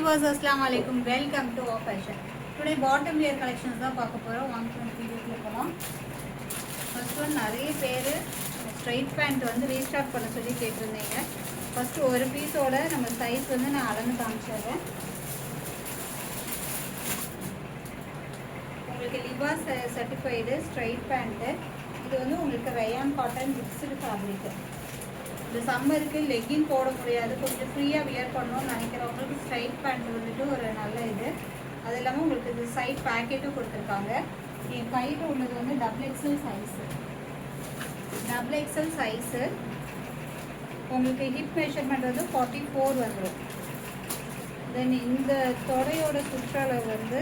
viewers, assalamu alaikum. Welcome to our fashion. Today bottom wear collections தான் பார்க்க போறோம். வாங்க வீடியோக்குள்ள போலாம். First one நிறைய பேர் ஸ்ட்ரைட் பேண்ட் வந்து ரீஸ்டாக் பண்ண சொல்லி கேட்டிருந்தீங்க. ஃபர்ஸ்ட் ஒரு பீஸோட நம்ம சைஸ் வந்து நான் அளந்து காமிச்சிடுறேன். உங்களுக்கு லிபாஸ் சர்டிஃபைடு ஸ்ட்ரைட் பேண்ட். இது வந்து உங்களுக்கு ரயான் காட்டன் மிக்ஸ்டு ஃபேப்ரிக். இந்த சம்மருக்கு லெக்கின் போட முடியாது, கொஞ்சம் ஃப்ரீயாக வியர் பண்ணணும்னு நினைக்கிறவங்களுக்கு ஸ்ட்ரைட் பேண்ட் வந்துட்டு ஒரு நல்ல இது. அது இல்லாமல் உங்களுக்கு இது சைட் பேக்கெட்டும் கொடுத்துருக்காங்க. என் கையில் உள்ளது வந்து XXL சைஸு. XXL சைஸு உங்களுக்கு ஹிப் மெஷர்மெண்ட் வந்து 44 வந்துடும். தென் இந்த தொடையோட சுற்றளவு வந்து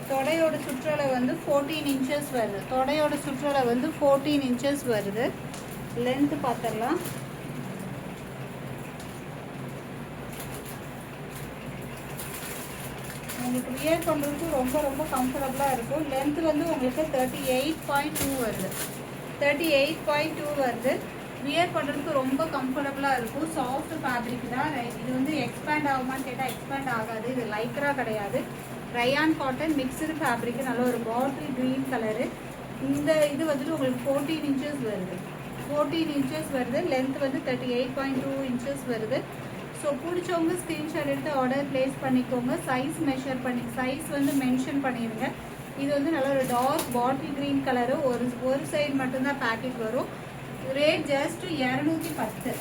தொடையோட சுற்றளவு வந்து 14 inches வருது. தொடையோட சுற்றளவு வந்து 14 inches வருது. லென்த் பார்த்துடலாம். உங்களுக்கு வியர் பண்ணுறதுக்கு ரொம்ப ரொம்ப கம்ஃபர்டபுளாக இருக்கும். லென்த் வந்து உங்களுக்கு 38.2 வருது. 38.2 வருது. வியர் பண்ணுறதுக்கு ரொம்ப கம்ஃபர்டபுளாக இருக்கும். சாஃப்ட் ஃபேப்ரிக் தான். இது வந்து எக்ஸ்பேண்ட் ஆகுமான்னு கேட்டால் எக்ஸ்பேண்ட் ஆகாது. இது லைக்ரா கிடையாது, ரயான் காட்டன் மிக்ஸ்டு ஃபேப்ரிக். நல்ல ஒரு பாட்டில் க்ரீன் கலரு. இந்த இது வந்துட்டு உங்களுக்கு 14 inches வருது. 14 inches வருது. லென்த் வந்து 38.2 inches வருது. ஸோ பிடிச்சவங்க ஸ்க்ரீன்ஷாட் எடுத்து ஆர்டர் ப்ளேஸ் பண்ணிக்கோங்க. சைஸ் மெஷர் பண்ணி சைஸ் வந்து மென்ஷன் பண்ணிடுங்க. இது வந்து நல்ல ஒரு டார்க் பாட்டில் க்ரீன் கலரு. ஒரு சைடு மட்டும்தான் பேக்கெட் வரும். Rate just 210.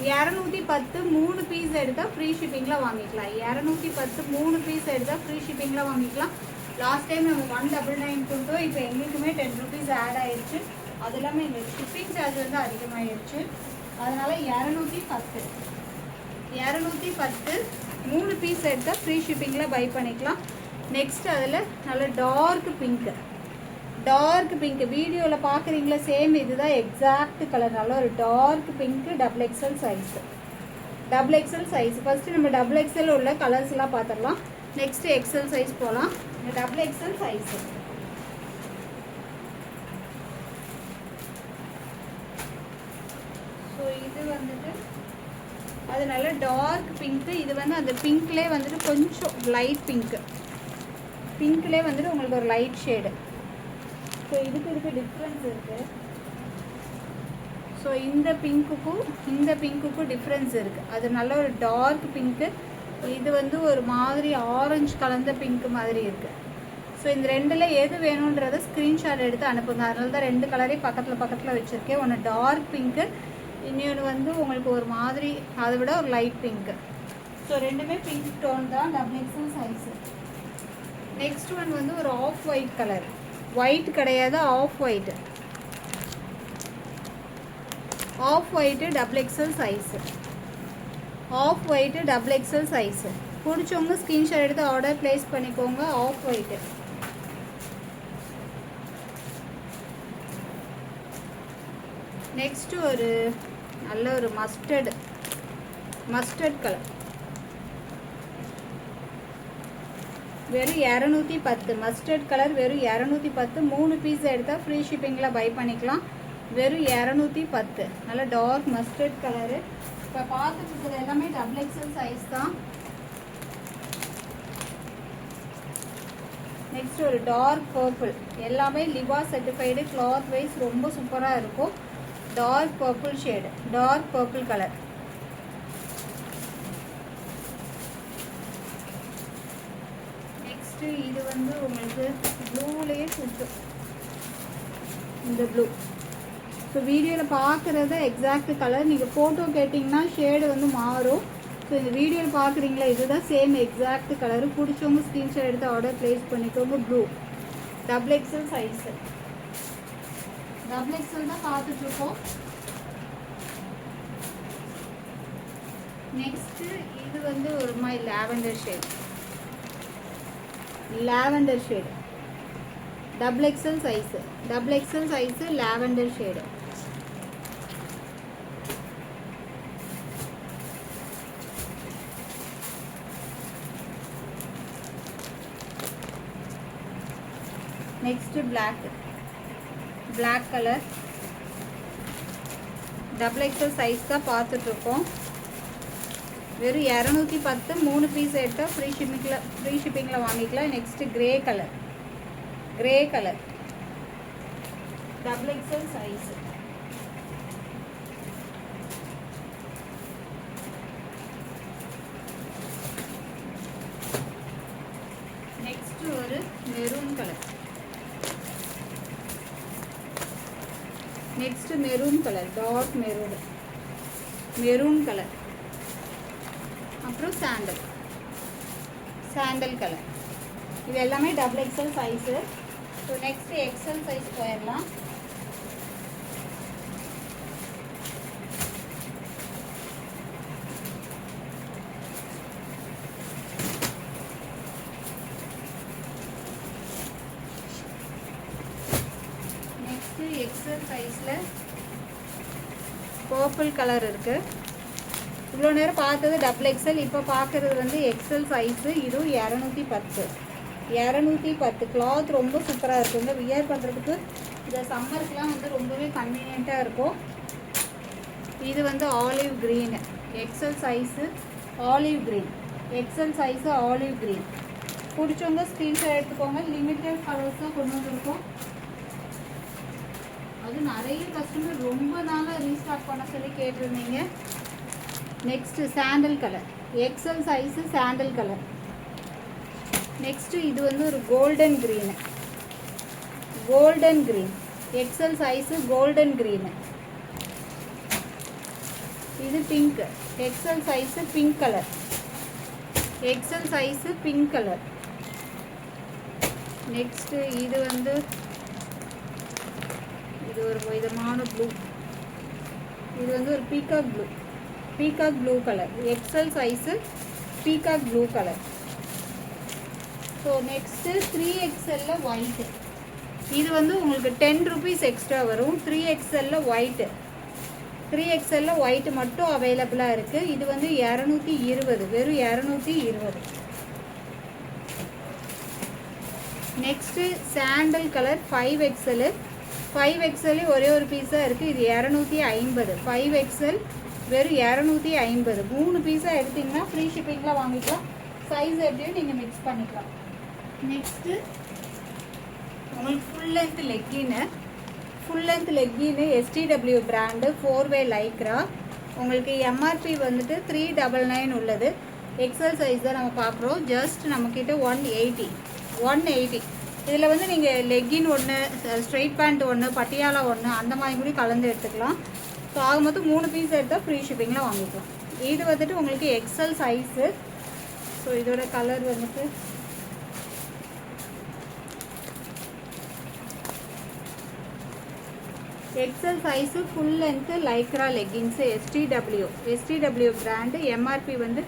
210 3 பீஸ் எடுத்தால் ஃப்ரீ ஷிப்பிங்கில் வாங்கிக்கலாம். 210 3 பீஸ் எடுத்தால் ஃப்ரீ ஷிப்பிங்கில் வாங்கிக்கலாம். லாஸ்ட் டைம் நம்ம 199 கொடுத்தோம். இப்போ எங்களுக்குமே 10 rupees ஆட் ஆயிடுச்சு. அது இல்லாமல் எங்களுக்கு ஷிப்பிங் சார்ஜ் வந்து அதிகமாகிடுச்சு. அதனால் 210 3 பீஸ் எடுத்தால் ஃப்ரீ ஷிப்பிங்கில் பை பண்ணிக்கலாம். நெக்ஸ்ட் அதில் நல்ல டார்க் பிங்க் வீடியோவில் பார்க்குறீங்களா, சேம் இதுதான் எக்ஸாக்ட் கலர். நல்ல ஒரு dark pink XXL size. First நம்ம XXL உள்ள கலர்ஸ்லாம் பார்த்துடலாம். நெக்ஸ்ட் XL சைஸ் போகலாம். XXL சைஸ் ஸோ இது வந்துட்டு அது நல்ல டார்க் பிங்க்கு. இது வந்து அந்த பிங்க்லேயே வந்துட்டு கொஞ்சம் லைட் பிங்க்லேயே வந்துட்டு உங்களுக்கு ஒரு லைட் ஷேடு. ஸோ இதுக்கு டிஃப்ரென்ஸ் இருக்குது. ஸோ இந்த பிங்க்குக்கும் டிஃப்ரென்ஸ் இருக்குது. அது நல்ல ஒரு டார்க் பிங்க்கு. இது வந்து ஒரு மாதிரி ஆரஞ்சு கலந்த பிங்க் மாதிரி இருக்குது. ஸோ இந்த ரெண்டில் எது வேணுன்றதை ஸ்க்ரீன்ஷாட் எடுத்து அனுப்புங்க. அதனால தான் 2 கலரையும் பக்கத்தில் வச்சுருக்கேன். ஒன்று டார்க் பிங்க்கு, இன்னொன்று வந்து உங்களுக்கு ஒரு மாதிரி அதை விட ஒரு லைட் பிங்க்கு. ஸோ ரெண்டுமே பிங்க் டோன் தான். XXL size. நெக்ஸ்ட் ஒன் வந்து ஒரு ஆஃப் ஒயிட் கலர். ஒயிட் கிடையாது, of white XXL size. XXL size பிடிச்சவங்க ஸ்க்ரீன்ஷாட் எடுத்து ஆர்டர் ப்ளேஸ் பண்ணிக்கோங்க. Of white. நெக்ஸ்ட்டு ஒரு நல்ல ஒரு மஸ்டர்ட் கலர். வெறும் 210. மஸ்டர்ட் கலர் வெறும் 210. 3 பீஸ் எடுத்தால் ஃப்ரீ ஷிப்பிங்கில் பை பண்ணிக்கலாம். வெறும் 210. நல்ல டார்க் மஸ்டர்ட் கலரு. இப்போ பார்த்துட்டு இருக்கிறது எல்லாமே XXL சைஸ் தான். நெக்ஸ்ட் ஒரு டார்க் பர்பிள். எல்லாமே லிபாஸ் சர்டிஃபைடு. கிளாத் வைஸ் ரொம்ப சூப்பராக இருக்கும். Dark purple colour. நெக்ஸ்ட்டு இது வந்து உங்களுக்கு ப்ளூலேயே சுற்றும். இந்த ப்ளூ. ஸோ வீடியோவில் பார்க்குறத எக்ஸாக்ட் கலர். நீங்கள் ஃபோட்டோ கேட்டிங்கன்னா ஷேடு வந்து மாறும். ஸோ இந்த வீடியோவில் பார்க்குறீங்களா, இதுதான் சேம் எக்ஸாக்ட் கலரு. பிடிச்சவங்க ஸ்க்ரீன்ஷாட் எடுத்து ஆர்டர் ப்ளேஸ் பண்ணிக்கோங்க. Blue XXL size. XXL தான் பார்த்துட்ருக்கோம். நெக்ஸ்ட்டு இது வந்து ஒரு மாதிரி lavender shade. XXL size lavender shade. Next black. Black color. Double XL size தான் பார்த்துட்டு இருக்கோம். வெறும் 210 3 பீஸ் எடுத்தா ஃப்ரீ ஷிப்பிங்ல வாங்கிக்கலாம். Next grey colour. Double XL size. Next ஒரு maroon colour. Dark maroon colour. அப்புறம் சாண்டல் கலர். இது எல்லாமே double XL size. So next XL size போயிடலாம். நெக்ஸ்ட் எக்ஸ்எல் சைஸில் பர்பிள் கலர் இருக்குது. இவ்வளோ நேரம் பார்த்தது டபுள் எக்ஸ்எல், இப்போ பார்க்குறது வந்து எக்ஸ்எல் சைஸு. இதுவும் 210 கிளாத் ரொம்ப சூப்பராக இருக்குங்க. வியர் பண்ணுறதுக்கு இந்த சம்மருக்குலாம் வந்து ரொம்பவே கன்வீனியண்ட்டாக இருக்கும். இது வந்து olive green XL size. XL size olive green. பிடிச்சவங்க ஸ்க்ரீன்ஷாட் எடுத்துக்கோங்க. லிமிட்டட் கலர்ஸ் தான் கொண்டு வந்திருக்கோம். அது நிறைய கஸ்டமர் ரொம்ப நாளாக ரீஸ்டாக் பண்ண சொல்லி கேட்டிருந்தீங்க. Next sandal colour. XL size sandal colour. Next இது வந்து ஒரு golden green. XL size golden green. இது pink. XL size pink colour. Next இது வந்து இது ஒரு விதமான ப்ளூ. இது வந்து ஒரு peacock blue colour. XL size peacock blue colour. So next 3XL white. இது வந்து உங்களுக்கு 10 rupees எக்ஸ்ட்ரா வரும். 3XL white. 3XL ஒயிட்டு மட்டும் அவைலபிளாக இருக்குது. இது வந்து 220, வெறும் 220. Next sandal colour 5XL. 5XL ஒரே ஒரு பீஸாக இருக்குது. இது 250. 5XL வெறும் 250. 3 பீஸாக எடுத்திங்கன்னா ஃப்ரீ ஷிப்பிங்கில் வாங்கிக்கலாம். சைஸ் எப்படியும் நீங்கள் மிக்ஸ் பண்ணிக்கலாம். நெக்ஸ்ட்டு உங்களுக்கு ஃபுல் லென்த் லெக்கின்னு STW பிராண்டு 4-way லைக்ரா. உங்களுக்கு எம்ஆர்பி வந்துட்டு 399 உள்ளது. எக்ஸ்எல் சைஸ் தான் நம்ம பார்க்குறோம். ஜஸ்ட் நம்மக்கிட்ட 180. இதில் வந்து நீங்கள் லெக்கின் ஒன்று, ஸ்ட்ரெயிட் பேண்ட் ஒன்று, பட்டியாலா ஒன்று, அந்த மாதிரி கூட கலந்து எடுத்துக்கலாம். ஸோ ஆக மொத்தம் 3 பீஸ் எடுத்தால் ஃப்ரீ ஷிப்பிங்கில் வாங்கிக்கலாம். இது வந்துட்டு உங்களுக்கு எக்ஸ்எல் சைஸு. ஸோ இதோட கலர் வந்துட்டு XL size full length Lycra leggings STW brand. MRP வந்து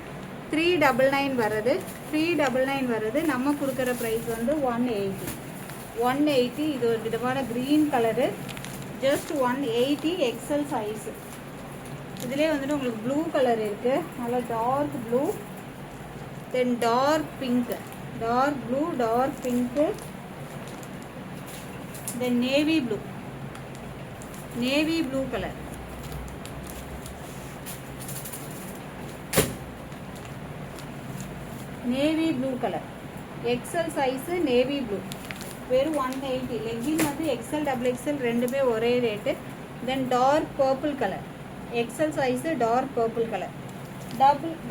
399 வருது. நம்ம கொடுக்குற ப்ரைஸ் வந்து 180. இது ஒரு விதமான green colour. Just 180 XL size. இதிலே வந்துட்டு உங்களுக்கு ப்ளூ கலர் இருக்குது. நல்லா dark blue. Then dark pink. Then navy blue colour. XL size navy blue. வெறும் 180. லெக்கின் வந்து எக்ஸ்எல் டபுள் எக்ஸ்எல் ரெண்டுமே ஒரே rate. Then dark purple colour. XL size dark purple colour.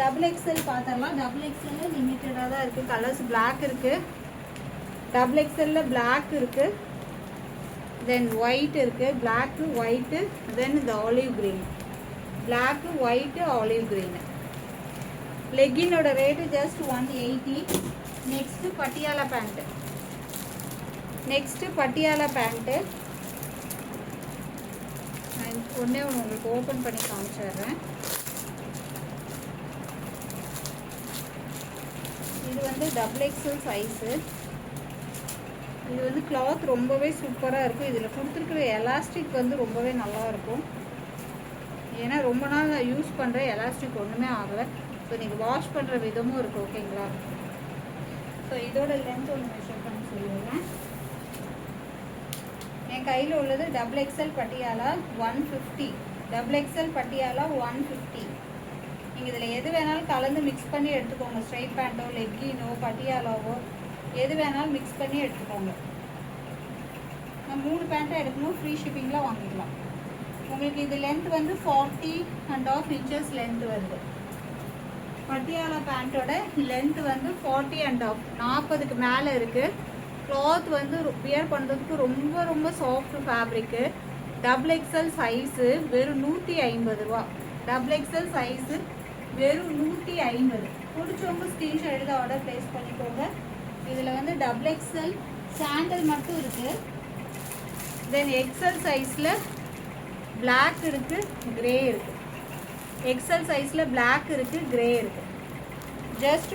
Double XL பார்த்தரலாம். Double எக்ஸ்எல்ல லிமிட்டடாக தான் இருக்குது. கலர்ஸ் பிளாக் இருக்குது. டபுள் எக்ஸ்எல்ல பிளாக் இருக்குது. தென் ஒயிட் இருக்குது. Black white. தென் இந்த olive green. Black white olive green. லெக்கினோட rate just 180. Next Patiala pant. நான் ஒன்றே உங்களுக்கு ஓப்பன் பண்ணி காமிச்சிடுறேன். இது வந்து டபுள் எக்ஸ்எல் சைஸு. இது வந்து கிளாத் ரொம்பவே சூப்பராக இருக்கும். இதில் கொடுத்துருக்குற எலாஸ்டிக் வந்து ரொம்பவே நல்லாயிருக்கும். ஏன்னா ரொம்ப நாள் நான் யூஸ் பண்ணுறேன், எலாஸ்டிக் ஒன்றுமே ஆகலை. ஸோ நீங்கள் வாஷ் பண்ணுற விதமும் இருக்குது. ஓகேங்களா? ஸோ இதோட லென்த் ஒன்று மெஷர் பண்ணி சொல்லிடுறேன். என் கையில் உள்ளது XXL பட்டியாலா 150. XXL பட்டியாலா 150. நீங்கள் இதில் எது வேணாலும் கலந்து மிக்ஸ் பண்ணி எடுத்துக்கோங்க. ஸ்ட்ரைட் பேண்ட்டோ லெக்கினோ பட்டியாலாவோ எது வேணாலும் மிக்ஸ் பண்ணி எடுத்துக்கோங்க. நான் 3 பேண்ட்டாக எடுக்கணும். ஃப்ரீ ஷிப்பிங்கில் வாங்கிக்கலாம். உங்களுக்கு இது லென்த் வந்து 40.5 inches லென்த் வருது. பட்டியாலா பேண்ட்டோட லென்த் வந்து 40.5, 40க்கு மேலே இருக்குது. கிளாத் வந்து வியர் பண்ணுறதுக்கு ரொம்ப ரொம்ப சாஃப்ட் ஃபேப்ரிக்கு. XXL சைஸு வெறும் 150 ரூபா. XXL சைஸு வெறும் 150. பிடிச்சவங்க ஸ்க்ரீன்ஷாட் எடுத்து ஆர்டர் ப்ளேஸ் பண்ணிக்கோங்க. இதில் வந்து XXL சாண்டல் மட்டும் இருக்குது. தென் XL சைஸில் பிளாக் இருக்குது, கிரே இருக்குது. XL சைஸில் பிளாக் இருக்குது, கிரே இருக்குது. Just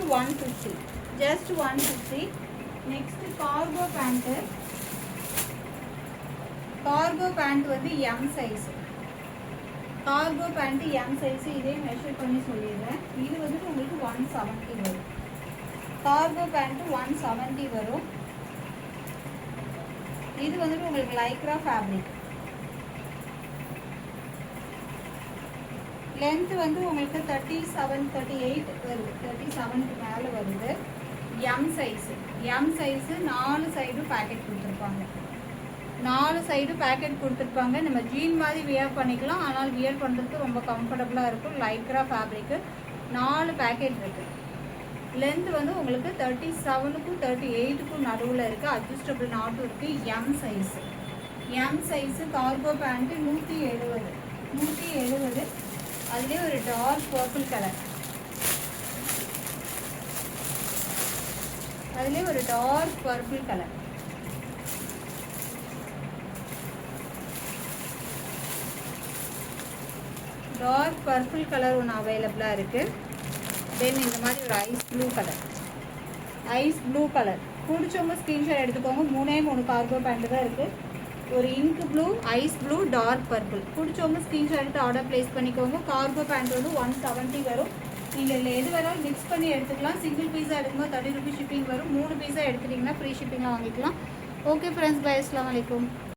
150. Next cargo pant. Cargo pant வந்து M size. Cargo pant M size. இதே மெஷர் பண்ணி சொல்லிடுறேன். இது வந்துட்டு உங்களுக்கு 170 வரும். கார்கோ பேண்ட்டு 170 வரும். இது வந்துட்டு உங்களுக்கு லைக்ரா ஃபேப்ரிக். லென்த் வந்து உங்களுக்கு 37, 38 வருது. 37க்கு மேலே வருது. M size. 4 சைடும் பேக்கெட் கொடுத்துருப்பாங்க. 4 சைடும் பேக்கெட் கொடுத்துருப்பாங்க. நம்ம ஜீன் மாதிரி வியர் பண்ணிக்கலாம். ஆனால் வியர் பண்ணுறதுக்கு ரொம்ப கம்ஃபர்டபுளாக இருக்கும். லைக்ரா ஃபேப்ரிக்கு 4 பேக்கெட் இருக்குது. லென்த் வந்து உங்களுக்கு 37க்கும் 38க்கும் நடுவில் இருக்குது. அட்ஜஸ்டபிள் நாட்டும் இருக்குது. M size cargo pant 170. அதுலேயே ஒரு dark purple colour. Dark purple colour ஒன்று அவைலபிளாக இருக்குது. தென் இந்த மாதிரி ஒரு ஐஸ் ப்ளூ கலர். பிடிச்சவங்க ஸ்க்ரீன்ஷாட் எடுத்துக்கோங்க. 3 கார்கோ பேண்ட்டு தான் இருக்குது. ஒரு ink blue, ice blue, dark purple. பிடிச்சவங்க ஸ்க்ரீன்ஷாட் எடுத்து ஆர்டர் ப்ளேஸ் பண்ணிக்கோங்க. கார்கோ பேண்ட் வந்து 170 வரும். நீங்கள் இதில் எது வேணாலும் மிக்ஸ் பண்ணி எடுத்துக்கலாம். சிங்கிள் பீஸாக எடுக்கும்போது 30 ரூபீஸ் ஷிப்பிங் வரும். 3 பீஸாக எடுத்துட்டிங்கன்னா ஃப்ரீ ஷிப்பிங்கில் வாங்கிக்கலாம். Okay friends, bye. அஸ்ஸலாமு அலைக்கும்.